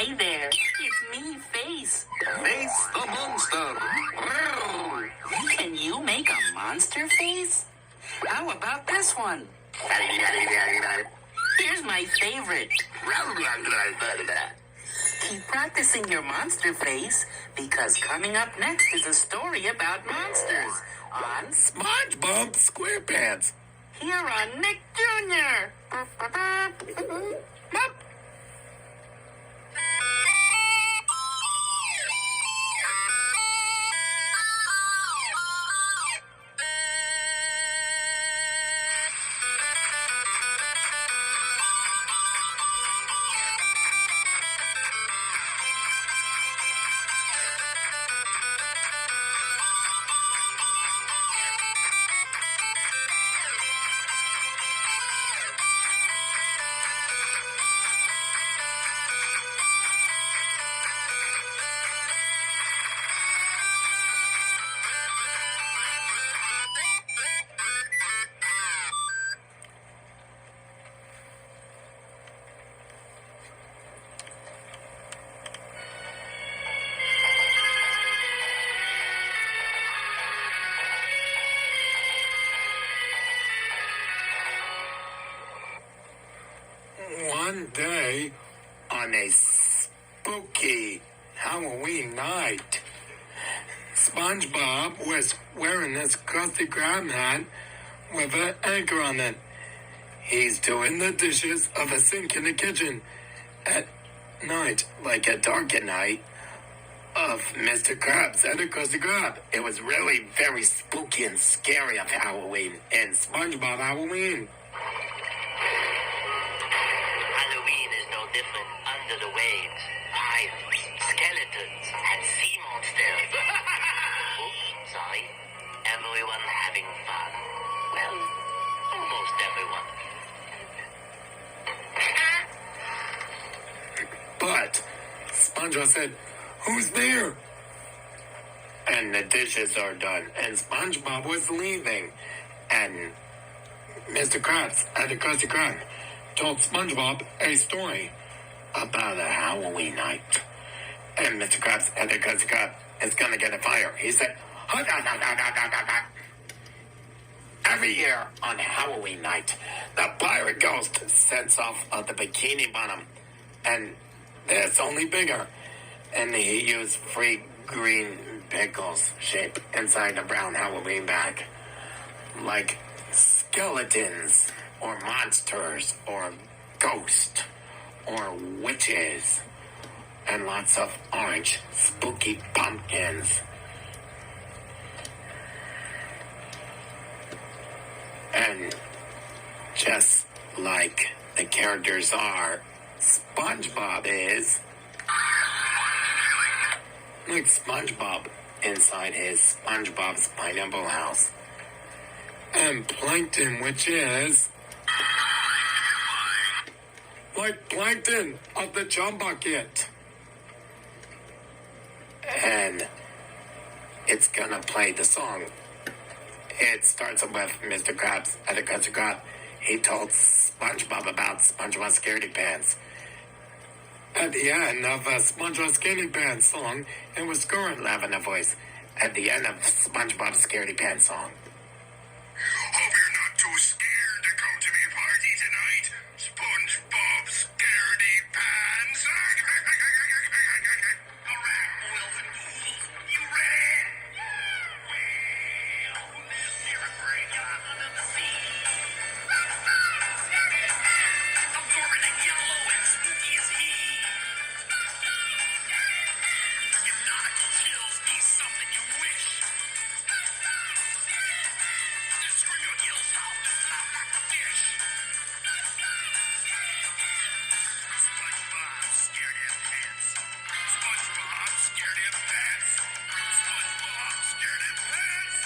Hey there, it's me, Face. Face the monster. Can you make a monster face? How about this one? Here's my favorite. Keep practicing your monster face, because coming up next is a story about monsters on SpongeBob SquarePants. here on Nick Jr. Mup. One day, on a spooky Halloween night, SpongeBob was wearing his Krusty Krab hat with an anchor on it. He's doing the dishes of a sink in the kitchen at night, like a dark at night, of Mr. Krabs and the Krusty Krab. It was really very spooky and scary of Halloween and SpongeBob Halloween. Halloween is no different under the waves. Pirates, skeletons, and sea monsters. Oops, sorry. Everyone having fun. Well, almost everyone. But SpongeBob said, "Who's there?" And the dishes are done. And SpongeBob was leaving. And Mr. Krabs and the Krusty Krab told SpongeBob a story about a Halloween night. And Mr. Krabs and the Krusty Krab is going to get a fire. He said, every year on Halloween night, the pirate ghost sets off of the Bikini Bottom. And it's only bigger. And he used free green pickles shape inside the brown Halloween bag. Like skeletons, or monsters, or ghosts, or witches. And lots of orange, spooky pumpkins. And just like the characters are, SpongeBob is like SpongeBob inside his SpongeBob's Pineapple House. And Plankton, which is like Plankton of the Chum Bucket. And it's gonna play the song. It starts with Mr. Krabs and the Krusty Krab. He told SpongeBob about SpongeBob Scaredy Pants. At the end of a SpongeBob Scaredy Pants song, it was Scarlet Lavender voice. At the end of SpongeBob Scaredy Pants song. Hope you're not too scared to come to me party tonight, SpongeBob Scaredy Pants. All right, boys and ghouls, you ready? Well, who lives near a graveyard under the sea? Absorbent and yellow and spooky as he. If not, chills be something you wish. Scream your yells out loud like a fish. SpongeBob scared his pants. SpongeBob scared his pants. SpongeBob scared his pants.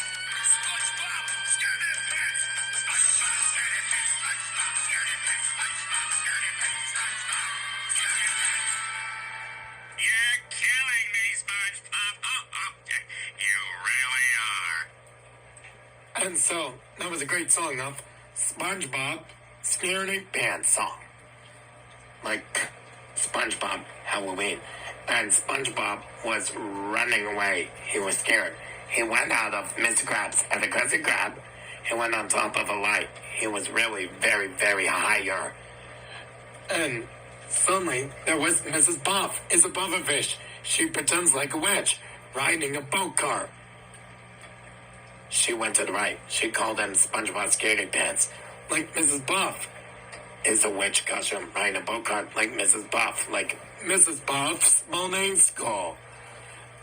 SpongeBob scared his pants. SpongeBob scared his pants. SpongeBob scared his pants. SpongeBob scared his pants. SpongeBob scared his pants. You're killing me, SpongeBob. You really are. And so, that was a great song of SpongeBob Scaredy Pants song. Like, SpongeBob Halloween. And SpongeBob was running away. He was scared. He went out of Mr. Krabs and the Krusty Krab. He went on top of a light. He was really very, very higher. And suddenly, there was Mrs. Puff. Is a pufferfish. She pretends like a witch, riding a boat car. She went to the right. She called him SpongeBob Scaredy Pants. Like Mrs. Puff is a witch costume, riding a boat cart like Mrs. Puff. Like Mrs. Puff's morning school.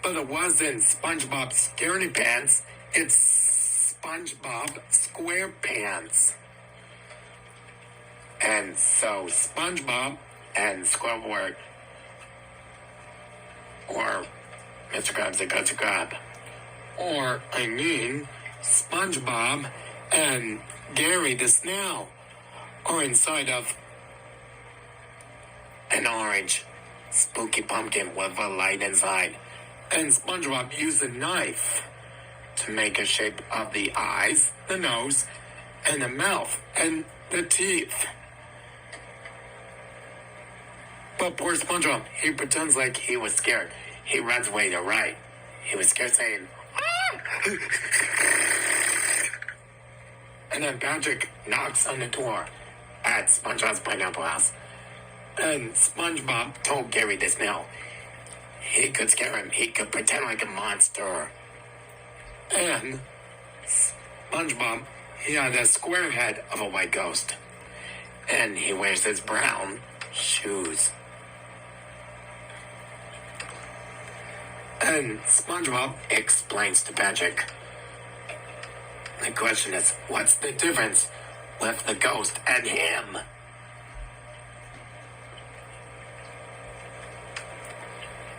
But it wasn't SpongeBob Scaredy Pants. It's SpongeBob SquarePants. And so SpongeBob and Squidward, or Mr. Krabs and Krusty Krab, or SpongeBob and Gary the Snail are inside of an orange spooky pumpkin with a light inside. And SpongeBob used a knife to make a shape of the eyes, the nose, and the mouth, and the teeth. But poor SpongeBob, he pretends like he was scared. He runs away to right. He was scared, saying, "Ah!" And then Patrick knocks on the door at SpongeBob's Pineapple House. And SpongeBob told Gary the Snail he could scare him. He could pretend like a monster. And SpongeBob, he had a square head of a white ghost. And he wears his brown shoes. And SpongeBob explains to Patrick. The question is, what's the difference with the ghost and him?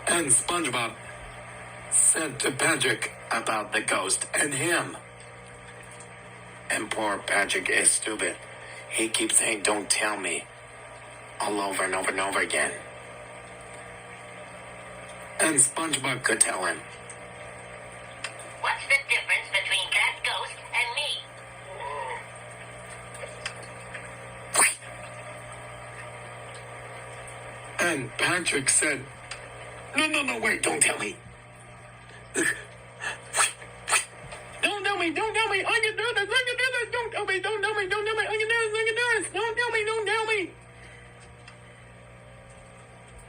And SpongeBob said to Patrick about the ghost and him. And poor Patrick is stupid. He keeps saying, "Don't tell me," all over and over and over again. And SpongeBob could tell him. What's the difference between that ghost and me? And Patrick said, No, wait, don't tell me. Don't tell me, I can do this, don't tell me, don't tell me, I can do this, don't tell me.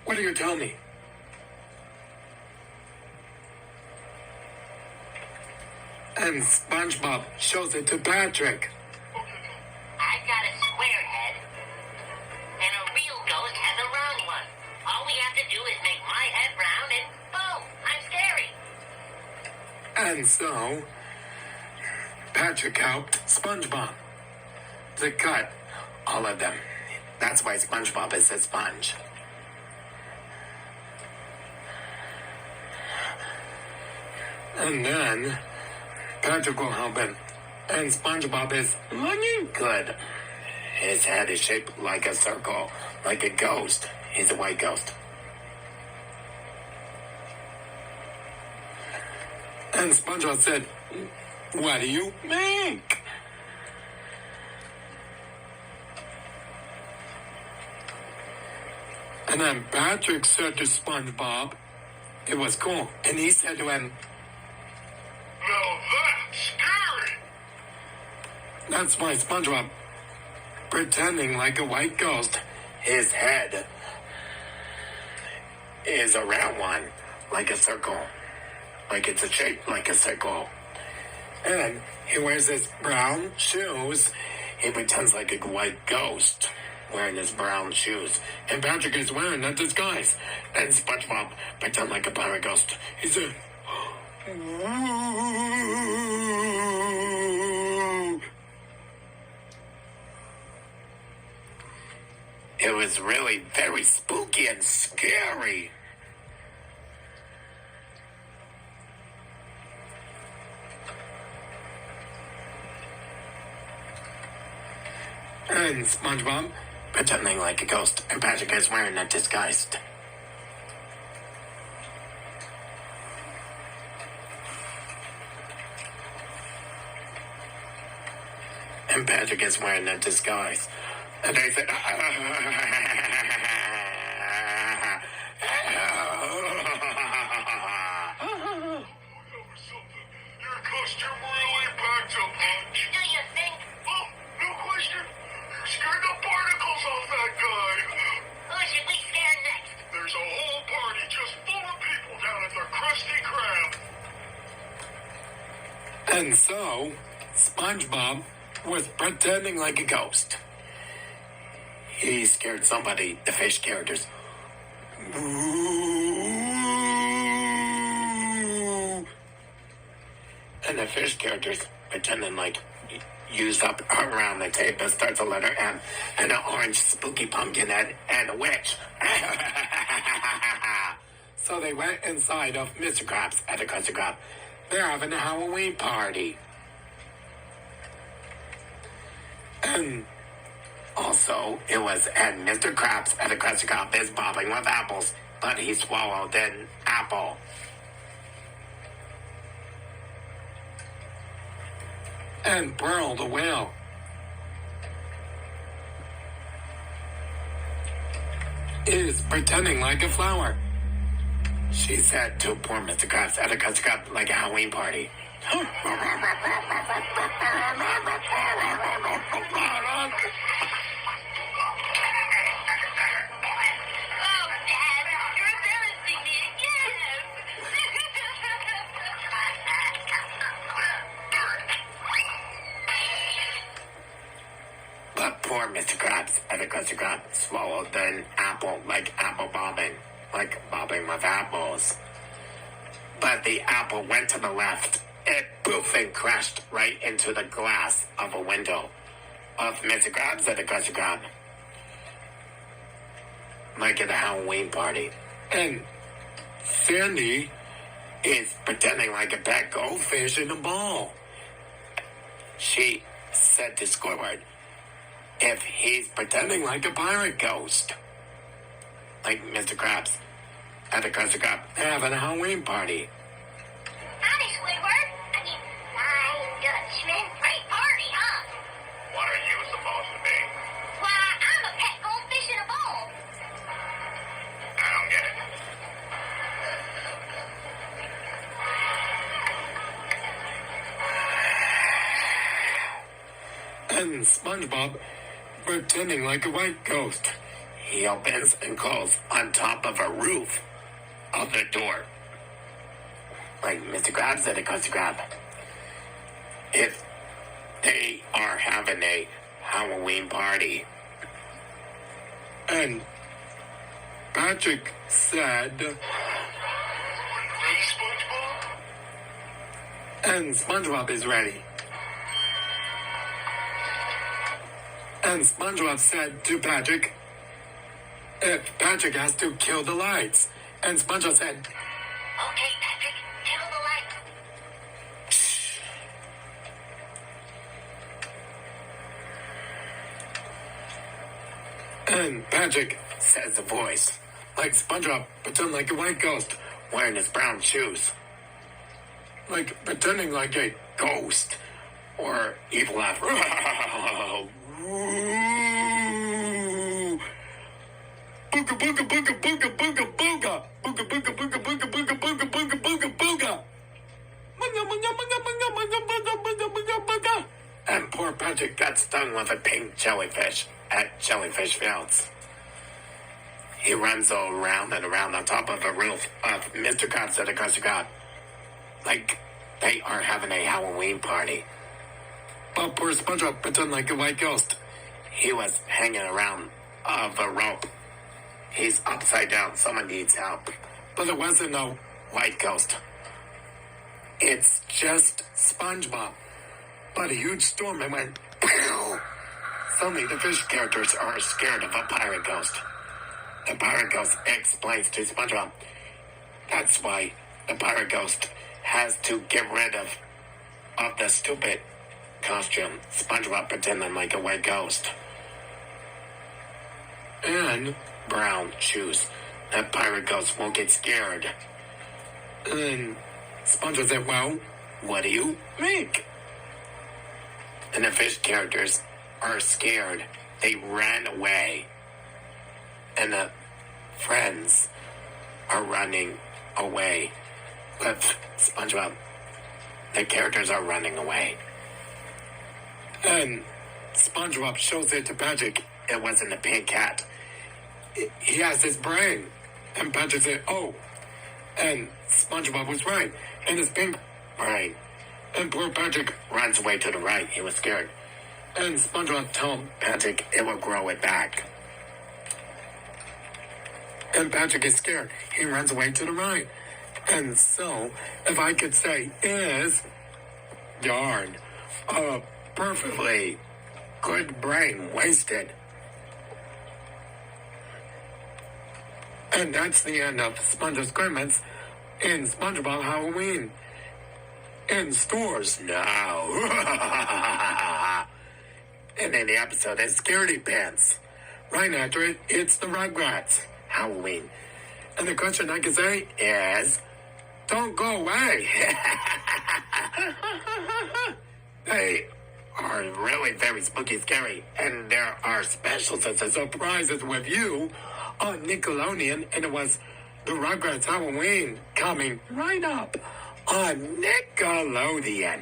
What do you tell me? And SpongeBob shows it to Patrick. I got a square head, and a real ghost has a round one. All we have to do is make my head round, and boom, I'm scary. And so, Patrick helped SpongeBob to cut all of them. That's why SpongeBob is a sponge. And then Patrick will help him. And SpongeBob is looking good. His head is shaped like a circle, like a ghost. He's a white ghost. And SpongeBob said, "What do you think?" And then Patrick said to SpongeBob, it was cool. And he said to him, Now that's scary. that's why SpongeBob, pretending like a white ghost, his head is a round one, like a circle. Like it's a shape like a circle. And he wears his brown shoes. He pretends like a white ghost wearing his brown shoes. And Patrick is wearing a disguise. And SpongeBob pretend like a pirate ghost. He said, it was really very spooky and scary. And SpongeBob pretending like a ghost, and Patrick is wearing a disguise. And Patrick is wearing a disguise. And they said, And so, SpongeBob was pretending like a ghost. He scared somebody, the fish characters. And the fish characters pretending like used up around the table starts a letter M and an orange spooky pumpkin head and a witch. So they went inside of Mr. Krabs at the Krusty Krab. They're having a Halloween party. And also, it was at Mr. Krabs at the Krusty Krab is bobbing with apples, but he swallowed an apple. And Pearl the whale is pretending like a flower. She said to poor Mr. Krabs at a Krusty Krab like a Halloween party. Oh, Dad, you're embarrassing me again. But poor Mr. Krabs at a Krusty Krab swallowed an apple like apple bobbing, like bobbing with apples. But the apple went to the left. It poof and crashed right into the glass of a window of Mr. Krabs at a Krusty Krab. Like at a Halloween party. And Sandy is pretending like a pet goldfish in a ball. She said to Squidward, if he's pretending like a pirate ghost, like Mr. Krabs at the Krusty Krab having a Halloween party. Howdy, Squidward. I mean, Flying Dutchman. Great party, huh? What are you supposed to be? Why, I'm a pet goldfish in a bowl. I don't get it. And SpongeBob pretending like a white ghost. He opens and closes on top of a roof of the door. Like Mr. Krabs at a Krusty Krab. If they are having a Halloween party. And Patrick said, Ready, SpongeBob? and SpongeBob is ready. And SpongeBob said to Patrick, if Patrick has to kill the lights. And SpongeBob said, Okay, Patrick, kill the light. shh. And Patrick says the voice, like SpongeBob, pretend like a white ghost, wearing his brown shoes. Like pretending like a ghost, or evil laugh. Booga booga booga booga booga booga. Booga booga booga booga booga booga booga booga booga. Booga booga booga booga booga booga booga booga booga. And poor Patrick got stung with a pink jellyfish at Jellyfish Fields. He runs all around and around on top of a roof of Mr. Krabs at a Krusty Krab. Like they are having a Halloween party. But poor SpongeBob pretend like a white ghost. He was hanging around of a rope. He's upside down. Someone needs help. But it wasn't no white ghost. It's just SpongeBob. But a huge storm and went pow. Suddenly the fish characters are scared of a pirate ghost. The pirate ghost explains to SpongeBob. That's why the pirate ghost has to get rid of the stupid costume. SpongeBob pretending like a white ghost. And brown shoes. That pirate ghost won't get scared. And then SpongeBob said, well, what do you make? And the fish characters are scared. They ran away. And the friends are running away with SpongeBob. The characters are running away. And SpongeBob shows it to Patrick. It wasn't a pink cat. He has his brain. And Patrick said, oh. And SpongeBob was right. And his pink brain. And poor Patrick runs away to the right. He was scared. And SpongeBob told Patrick it will grow it back. And Patrick is scared. He runs away to the right. And so, if I could say is, darn, a perfectly good brain wasted. And that's the end of SpongeBob SquarePants in SpongeBob Halloween. In stores now. And then the episode is Scaredy Pants. Right after it, it's the Rugrats Halloween. And the question I can say is, don't go away. They are really very spooky, scary. And there are specials and surprises with you on Nickelodeon. And it was the Rugrats Halloween coming right up on Nickelodeon.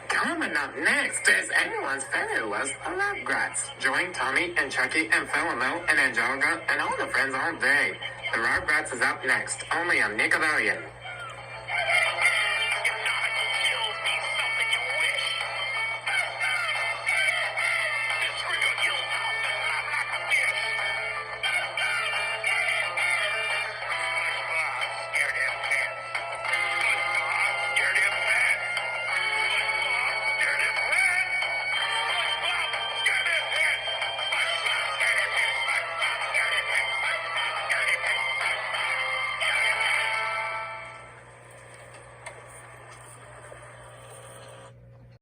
Coming up next is everyone's favorite list of Rugrats. Join Tommy and Chucky and Philomel and Angelica and all the friends all day. The Rugrats is up next, only on Nickelodeon.